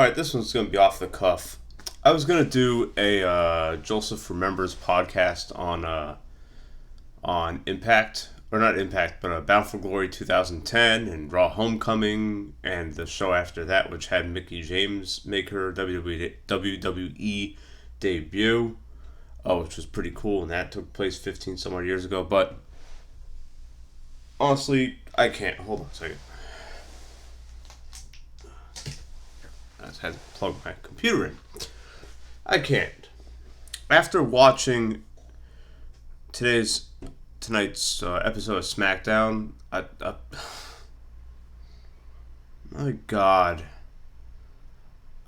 Alright, this one's going to be off the cuff. I was going to do a Joseph Remembers podcast on Impact, or not Impact, but Bound for Glory 2010 and Raw Homecoming and the show after that, which had Mickie James make her WWE debut, which was pretty cool, and that took place 15 some odd years ago. But honestly, I can't. Hold on a second. I just had to plug my computer in. I can't. After watching tonight's episode of Smackdown, my God.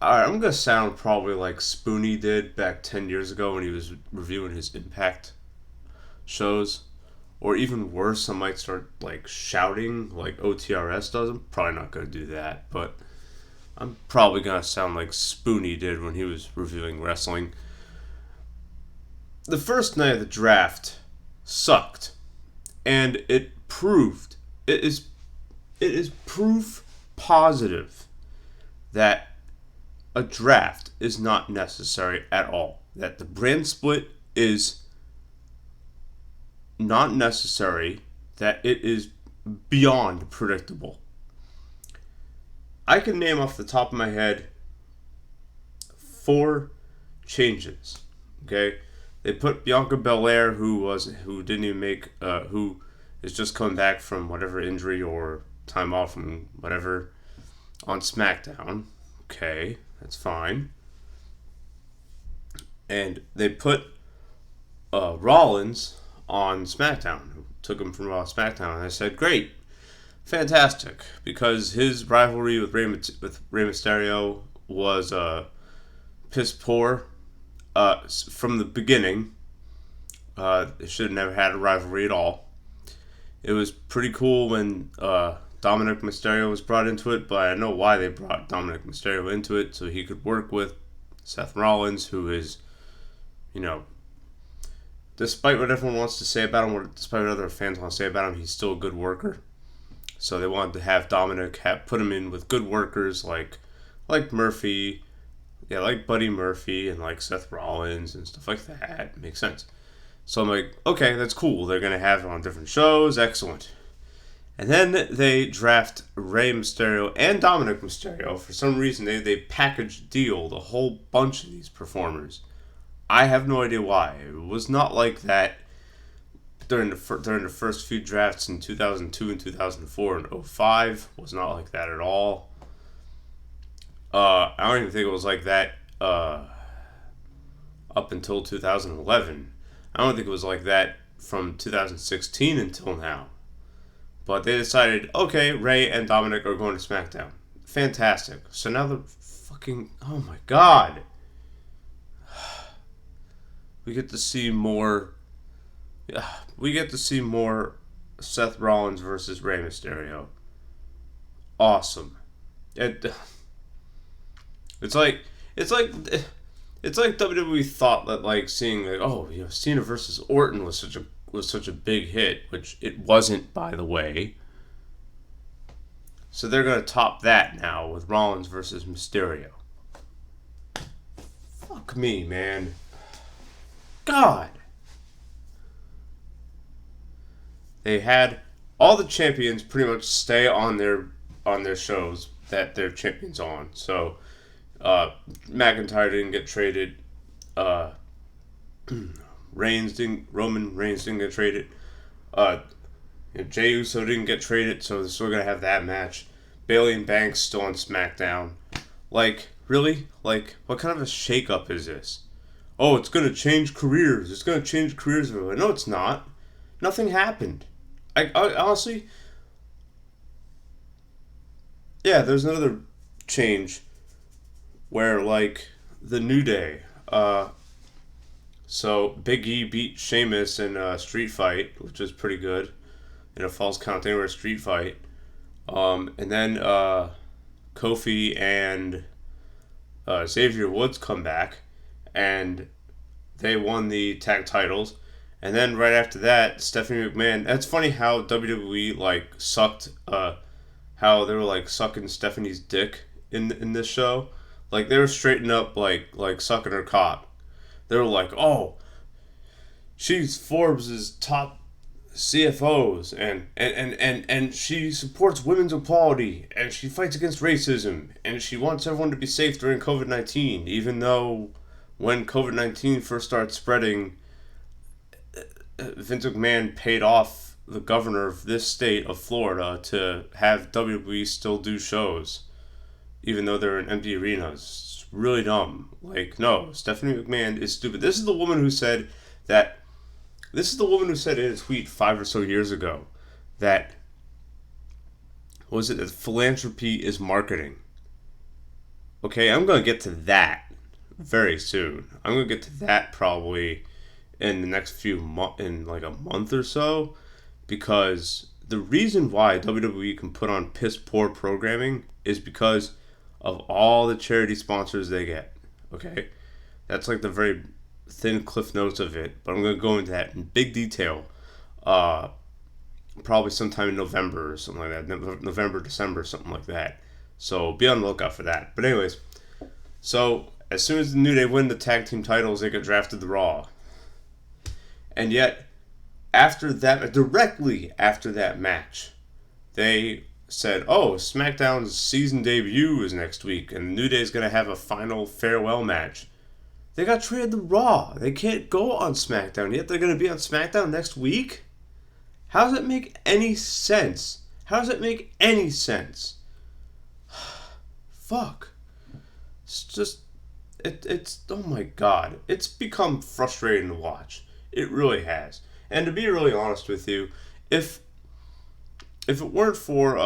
Alright, I'm gonna sound probably like Spoonie did back 10 years ago when he was reviewing his Impact shows. Or even worse, I might start like shouting like OTRS does. I'm probably not gonna do that, but I'm probably going to sound like Spoonie did when he was reviewing wrestling. The first night of the draft sucked. And it is proof positive that a draft is not necessary at all. That the brand split is not necessary. That it is beyond predictable. I can name off the top of my head 4 changes. Okay, they put Bianca Belair, who is just coming back from whatever injury or time off from whatever, on SmackDown. Okay, that's fine. And they put Rollins on SmackDown. Took him from Raw to SmackDown, and I said, great. Fantastic, because his rivalry with Rey Mysterio was piss poor from the beginning. They should have never had a rivalry at all. It was pretty cool when Dominic Mysterio was brought into it, but I know why they brought Dominic Mysterio into it, so he could work with Seth Rollins, who is, despite what everyone wants to say about him, despite what other fans want to say about him, he's still a good worker. So they wanted to have Dominic put him in with good workers like Murphy, like Buddy Murphy and like Seth Rollins and stuff like that. Makes sense. So I'm like, okay, that's cool. They're going to have him on different shows. Excellent. And then they draft Rey Mysterio and Dominic Mysterio. For some reason, they package dealed a whole bunch of these performers. I have no idea why. It was not like that during the first few drafts in 2002 and 2004 and 2005. Was not like that at all. I don't even think it was like that up until 2011. I don't think it was like that from 2016 until now. But they decided, okay, Rey and Dominic are going to SmackDown. Fantastic. So now the fucking, oh my God. We get to see more Seth Rollins versus Rey Mysterio. Awesome. It's like WWE thought that like seeing like Cena versus Orton was such a big hit, which it wasn't, by the way. So they're gonna top that now with Rollins versus Mysterio. Fuck me, man. God. They had all the champions pretty much stay on their shows that they're champions on. So McIntyre didn't get traded. Roman Reigns didn't get traded. Jey Uso didn't get traded, so they're still gonna have that match. Bayley and Banks still on SmackDown. Like, really? Like, what kind of a shakeup is this? Oh, it's gonna change careers. It's gonna change careers of everyone. No, it's not. Nothing happened. I honestly, yeah, there's another change where, like, the New Day. So Big E beat Sheamus in a street fight, which is pretty good, in a Falls Count Anywhere street fight. And then Kofi and Xavier Woods come back, and they won the tag titles. And then right after that, Stephanie McMahon. That's funny how WWE sucked. How they were sucking Stephanie's dick in this show. Like they were straightening up like sucking her cock. They were like, oh, she's Forbes's top CFOs and she supports women's equality and she fights against racism and she wants everyone to be safe during COVID-19, even though when COVID-19 first started spreading, Vince McMahon paid off the governor of this state of Florida to have WWE still do shows, even though they're in empty arenas. It's really dumb. Like, no, Stephanie McMahon is stupid. This is the woman who said that. This is the woman who said in a tweet 5 or so years ago that that philanthropy is marketing. Okay, I'm gonna get to that very soon. I'm gonna get to that probably in the next in like a month or so, because the reason why WWE can put on piss poor programming is because of all the charity sponsors they get. Okay, that's like the very thin cliff notes of it, but I'm gonna go into that in big detail. Probably sometime in November or something like that. November, December, something like that. So be on the lookout for that. But anyways, so as soon as the New Day win the tag team titles, they get drafted to Raw. And yet, after that, directly after that match, they said, oh, SmackDown's season debut is next week, and the New Day is going to have a final farewell match. They got traded to Raw. They can't go on SmackDown, yet they're going to be on SmackDown next week? How does it make any sense? How does it make any sense? Fuck. It's just, it's, oh my god. It's become frustrating to watch. It really has. And to be really honest with you, if it weren't for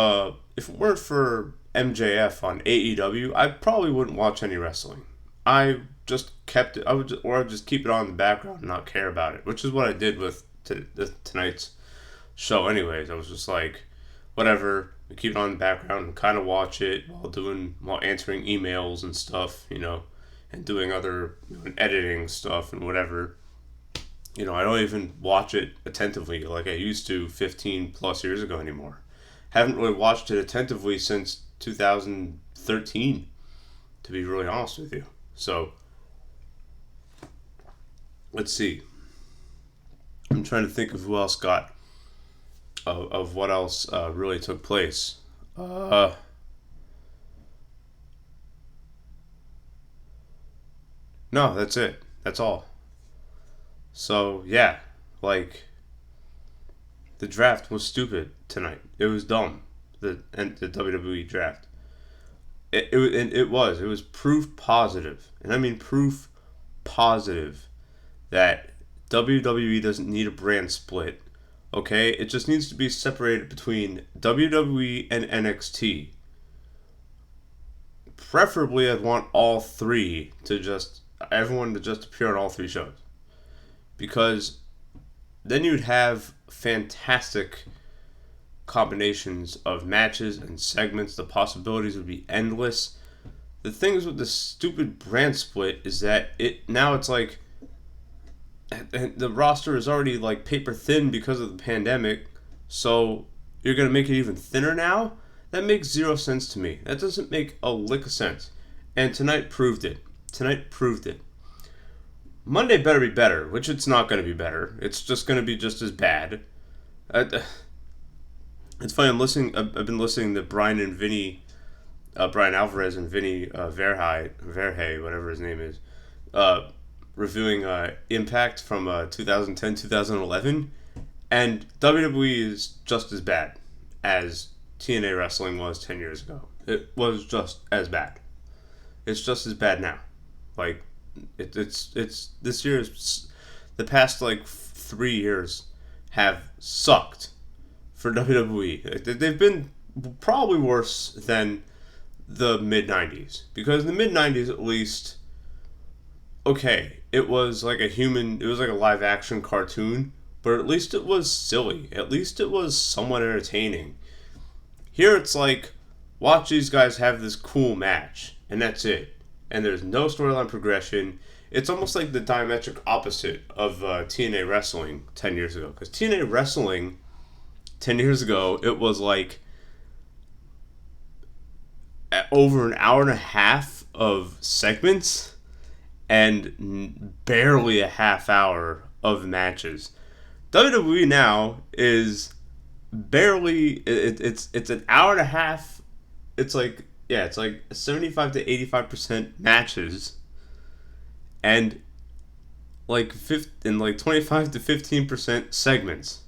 MJF on AEW, I probably wouldn't watch any wrestling. I just kept it. I would just keep it on in the background and not care about it, which is what I did with tonight's show. Anyways, I was just like, whatever. We keep it on in the background and kind of watch it while answering emails and stuff, and doing other editing stuff and whatever. I don't even watch it attentively like I used to 15 plus years ago anymore. Haven't really watched it attentively since 2013, to be really honest with you. So, let's see. I'm trying to think of who else got, of what else really took place. No, that's it. That's all. So, yeah, like, the draft was stupid tonight. It was dumb, the WWE draft. It was proof positive, and I mean proof positive, that WWE doesn't need a brand split, okay? It just needs to be separated between WWE and NXT. Preferably, I'd want everyone to just appear on all three shows. Because then you'd have fantastic combinations of matches and segments. The possibilities would be endless. The things with the stupid brand split is that it's like the roster is already like paper thin because of the pandemic, so you're gonna make it even thinner now? That makes zero sense to me. That doesn't make a lick of sense. And tonight proved it. Monday better be better, which it's not going to be better. It's just going to be just as bad. It's funny. I've been listening to Brian Alvarez and Vinny Verhey, whatever his name is, reviewing Impact from 2010-2011, and WWE is just as bad as TNA wrestling was 10 years ago. It was just as bad. It's just as bad now. Like, it's this year's, the past like 3 years have sucked for WWE. They've been probably worse than the mid 90s, because in the mid 90s at least, okay, it was like a live action cartoon, but at least it was silly. At least it was somewhat entertaining. Here it's like, watch these guys have this cool match, and that's it. And there's no storyline progression. It's almost like the diametric opposite of TNA wrestling 10 years ago. Because TNA wrestling 10 years ago, it was like over an hour and a half of segments and barely a half hour of matches. WWE now is barely it's an hour and a half. It's like it's like 75 to 85% matches and like 25 to 15% segments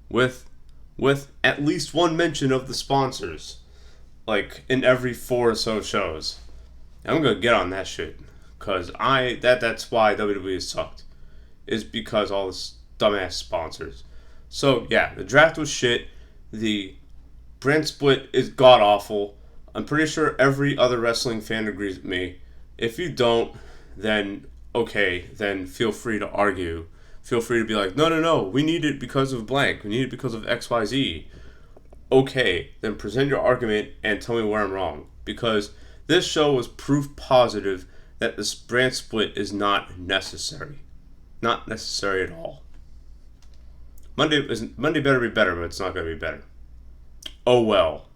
with at least one mention of the sponsors like in every four or so shows. I'm gonna get on that shit because that's why WWE sucked, is because all this dumbass sponsors. So yeah, the draft was shit. The brand split is god awful. I'm pretty sure every other wrestling fan agrees with me. If you don't, then okay, then feel free to argue. Feel free to be like, no, we need it because of blank. We need it because of XYZ. Okay, then present your argument and tell me where I'm wrong. Because this show was proof positive that this brand split is not necessary. Not necessary at all. Monday better be better, but it's not going to be better. Oh well.